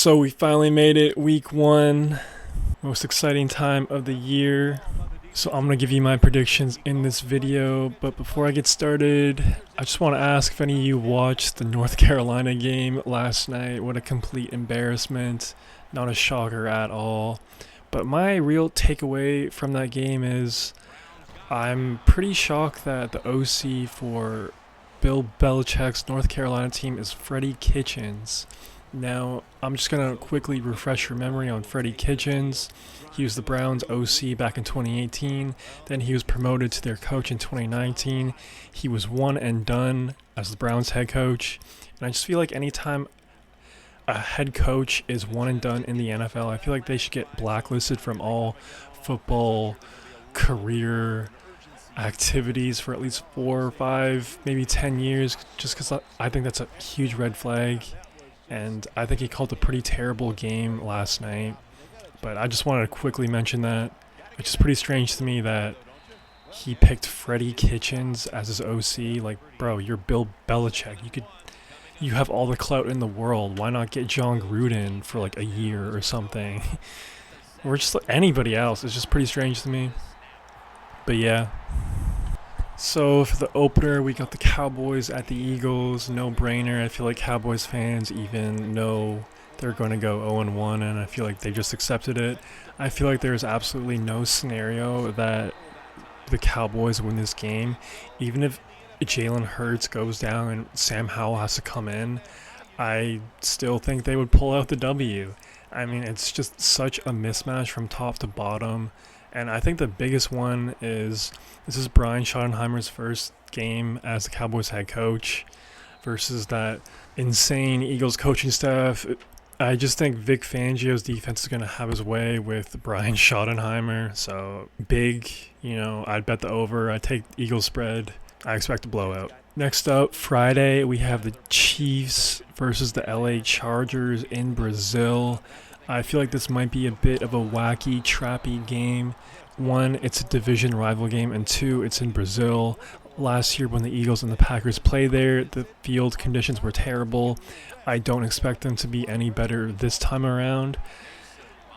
So we finally made it, week one, most exciting time of the year. So I'm going to give you my predictions in this video, but before I get started, I just want to ask if any of you watched the North Carolina game last night. What a complete embarrassment, not a shocker at all. But my real takeaway from that game is I'm pretty shocked that the OC for Bill Belichick's North Carolina team is Freddie Kitchens. Now, I'm just going to quickly refresh your memory on Freddie Kitchens. He was the Browns OC back in 2018. Then he was promoted to their coach in 2019. He was one and done as the Browns head coach. And I just feel like anytime a head coach is one and done in the NFL, I feel like they should get blacklisted from all football career activities for at least 4 or 5, maybe 10 years, just because I think that's a huge red flag. And I think he called a pretty terrible game last night. But I just wanted to quickly mention that. It's just pretty strange to me that he picked Freddie Kitchens as his OC. Like, bro, you're Bill Belichick. You have all the clout in the world. Why not get John Gruden for like a year or something? Or just like anybody else. It's just pretty strange to me. But yeah. So for the opener, we got the Cowboys at the Eagles. No brainer. I feel like Cowboys fans even know they're going to go 0-1, and I feel like they just accepted it. I feel like there's absolutely no scenario that the Cowboys win this game. Even if Jalen Hurts goes down and Sam Howell has to come in, I still think they would pull out the W. I mean, it's just such a mismatch from top to bottom. And I think the biggest one is this is Brian Schottenheimer's first game as the Cowboys head coach versus that insane Eagles coaching staff. I just think Vic Fangio's defense is going to have his way with Brian Schottenheimer. So big, I'd bet the over. I'd take Eagles spread. I expect a blowout. Next up, Friday, we have the Chiefs versus the LA Chargers in Brazil. I feel like this might be a bit of a wacky, trappy game. One, it's a division rival game, and two, it's in Brazil. Last year when the Eagles and the Packers played there, the field conditions were terrible. I don't expect them to be any better this time around.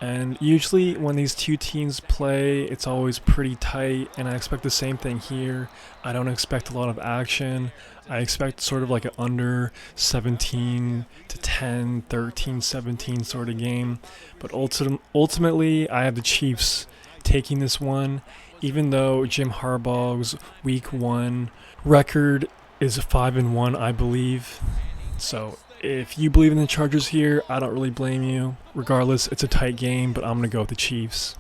And usually when these two teams play, it's always pretty tight, and I expect the same thing here. I don't expect a lot of action. I expect sort of like an under 17 to 10, 13, 17 sort of game. But ultimately, I have the Chiefs taking this one, even though Jim Harbaugh's week one record is 5-1, I believe. So if you believe in the Chargers here, I don't really blame you. Regardless, it's a tight game, but I'm going to go with the Chiefs.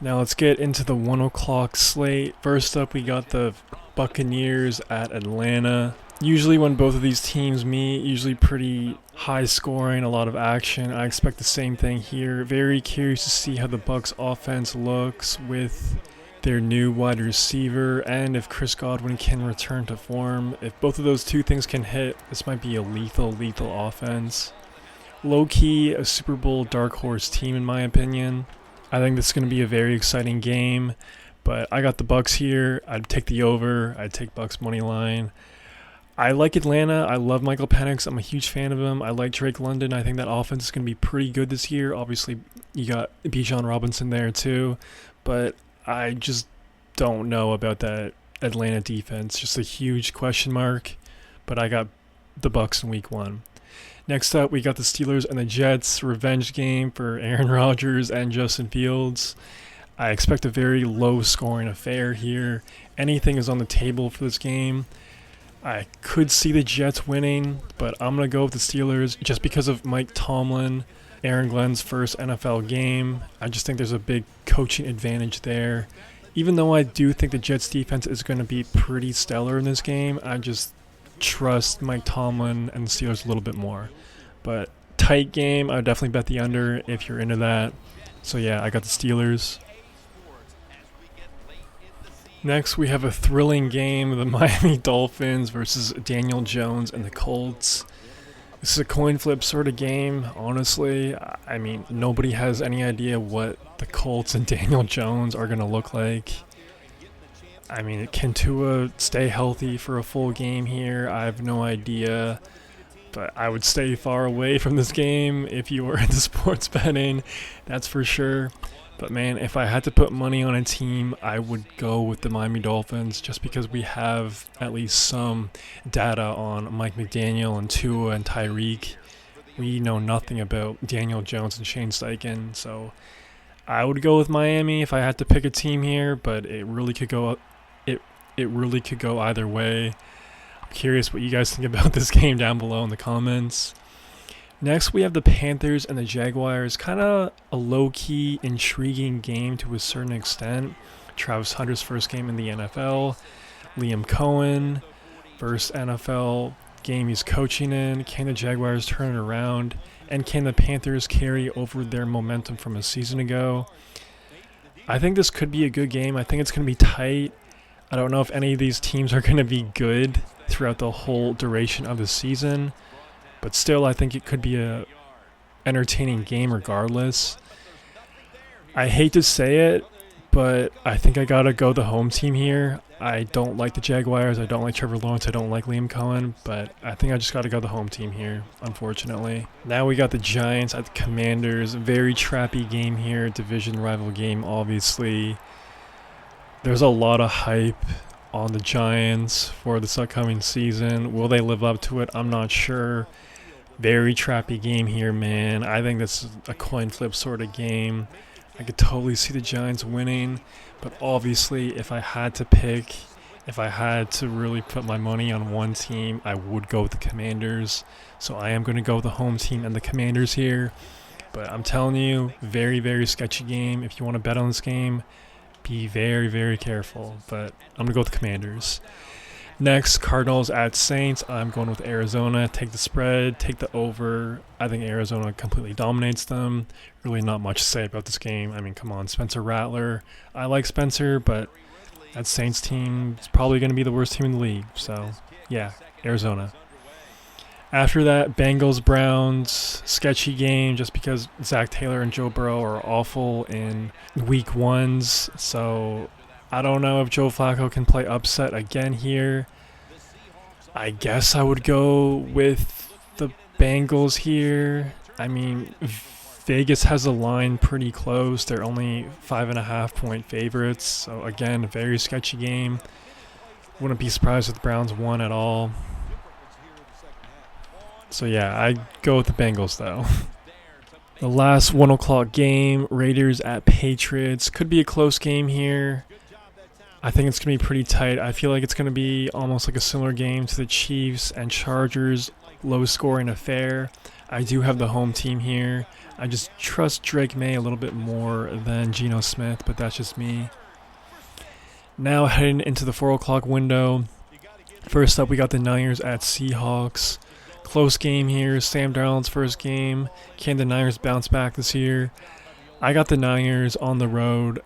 Now let's get into the 1 o'clock slate. First up, we got the Buccaneers at Atlanta. Usually when both of these teams meet, usually pretty high scoring, a lot of action. I expect the same thing here. Very curious to see how the Bucs offense looks with their new wide receiver, and if Chris Godwin can return to form. If both of those two things can hit, this might be a lethal offense. Low-key, a Super Bowl dark horse team in my opinion. I think this is going to be a very exciting game, but I got the Bucs here. I'd take the over. I'd take Bucs money line. I like Atlanta. I love Michael Penix. I'm a huge fan of him. I like Drake London. I think that offense is going to be pretty good this year. Obviously, you got Bijan Robinson there too, but I just don't know about that Atlanta defense. Just a huge question mark, but I got the Bucs in week one. Next up, we got the Steelers and the Jets, revenge game for Aaron Rodgers and Justin Fields. I expect a very low-scoring affair here. Anything is on the table for this game. I could see the Jets winning, but I'm going to go with the Steelers just because of Mike Tomlin, Aaron Glenn's first NFL game. I just think there's a big coaching advantage there. Even though I do think the Jets defense is going to be pretty stellar in this game, I just trust Mike Tomlin and the Steelers a little bit more. But tight game, I would definitely bet the under if you're into that. So yeah, I got the Steelers. Next, we have a thrilling game, the Miami Dolphins versus Daniel Jones and the Colts. This is a coin flip sort of game, honestly. I mean, nobody has any idea what the Colts and Daniel Jones are going to look like. I mean, can Tua stay healthy for a full game here? I have no idea. but I would stay far away from this game if you were into sports betting, that's for sure. But man, if I had to put money on a team, I would go with the Miami Dolphins just because we have at least some data on Mike McDaniel and Tua and Tyreek. We know nothing about Daniel Jones and Shane Steichen, so I would go with Miami if I had to pick a team here, but it really could go either way. I'm curious what you guys think about this game down below in the comments. Next, we have the Panthers and the Jaguars. Kind of a low-key, intriguing game to a certain extent. Travis Hunter's first game in the NFL. Liam Cohen, first NFL game he's coaching in. Can the Jaguars turn it around? And can the Panthers carry over their momentum from a season ago? I think this could be a good game. I think it's going to be tight. I don't know if any of these teams are going to be good throughout the whole duration of the season. But still, I think it could be a entertaining game regardless. I hate to say it, but I think I gotta go the home team here. I don't like the Jaguars. I don't like Trevor Lawrence. I don't like Liam Cohen. But I think I just gotta go the home team here, unfortunately. Now we got the Giants at the Commanders. Very trappy game here. Division rival game, obviously. There's a lot of hype on the Giants for this upcoming season. Will they live up to it? I'm not sure. Very trappy game here, man. I think this is a coin flip sort of game. I could totally see the Giants winning, but obviously if I had to really put my money on one team, I would go with the Commanders. So I am going to go with the home team and the Commanders here. But I'm telling you, very, very sketchy game. If you want to bet on this game, be very, very careful. But I'm going to go with the Commanders. Next, Cardinals at Saints. I'm going with Arizona. Take the spread, take the over. I think Arizona completely dominates them. Really not much to say about this game. I mean, come on, Spencer Rattler. I like Spencer, but that Saints team is probably going to be the worst team in the league. So, yeah, Arizona. After that, Bengals-Browns. Sketchy game just because Zach Taylor and Joe Burrow are awful in week ones. So I don't know if Joe Flacco can play upset again here. I guess I would go with the Bengals here. I mean, Vegas has a line pretty close. They're only 5.5-point favorites. So again, a very sketchy game. Wouldn't be surprised if the Browns won at all. So yeah, I go with the Bengals though. The last 1 o'clock game, Raiders at Patriots. Could be a close game here. I think it's going to be pretty tight. I feel like it's going to be almost like a similar game to the Chiefs and Chargers, low-scoring affair. I do have the home team here. I just trust Drake May a little bit more than Geno Smith, but that's just me. Now heading into the 4 o'clock window. First up, we got the Niners at Seahawks. Close game here. Sam Darnold's first game. Can the Niners bounce back this year? I got the Niners on the road.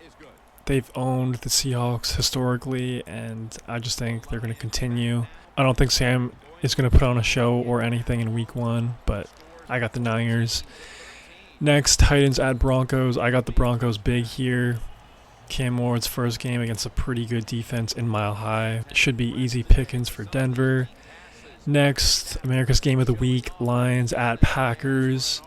They've owned the Seahawks historically, and I just think they're going to continue. I don't think Sam is going to put on a show or anything in week one, but I got the Niners. Next, Titans at Broncos. I got the Broncos big here. Cam Ward's first game against a pretty good defense in Mile High. Should be easy pickings for Denver. Next, America's Game of the Week, Lions at Packers.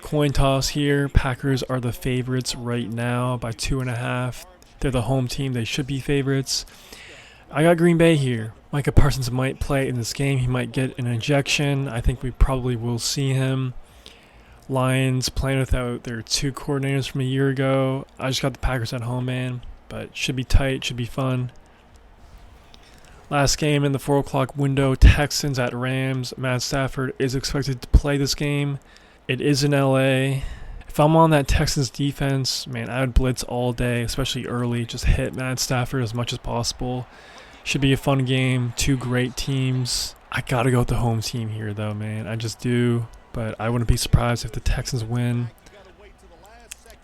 Coin toss here. Packers are the favorites right now by 2.5. They're the home team. They should be favorites. I got Green Bay here. Micah Parsons might play in this game. He might get an injection. I think we probably will see him. Lions playing without their two coordinators from a year ago. I just got the Packers at home, man. But should be tight. Should be fun. Last game in the 4 o'clock window, Texans at Rams. Matt Stafford is expected to play this game. It is in LA. If I'm on that Texans defense, man, I would blitz all day, especially early. Just hit Matt Stafford as much as possible. Should be a fun game. Two great teams. I gotta go with the home team here, though, man. I just do. But I wouldn't be surprised if the Texans win.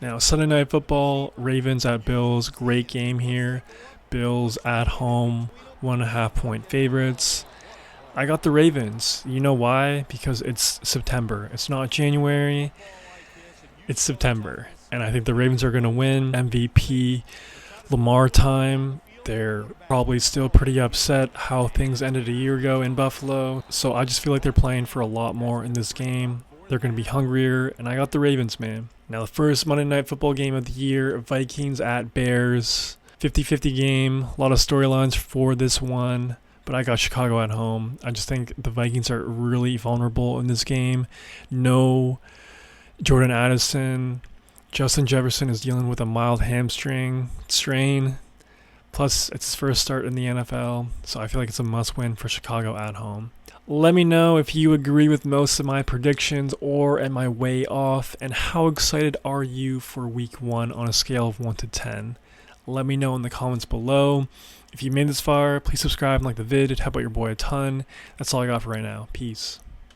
Now, Sunday Night Football, Ravens at Bills. Great game here. Bills at home, 1.5-point favorites. I got the Ravens. You know why? Because it's September. It's not January. It's September. And I think the Ravens are going to win. MVP Lamar time. They're probably still pretty upset how things ended a year ago in Buffalo, so I just feel like they're playing for a lot more in this game. They're going to be hungrier, and I got the Ravens, man. Now, the first Monday Night Football game of the year, Vikings at Bears. 50-50 game, a lot of storylines for this one, but I got Chicago at home. I just think the Vikings are really vulnerable in this game. No Jordan Addison. Justin Jefferson is dealing with a mild hamstring strain. Plus, it's his first start in the NFL, so I feel like it's a must-win for Chicago at home. Let me know if you agree with most of my predictions or am I way off, and how excited are you for Week 1 on a scale of 1 to 10? Let me know in the comments below. If you made this far, please subscribe and like the vid. It'd help out your boy a ton. That's all I got for right now. Peace.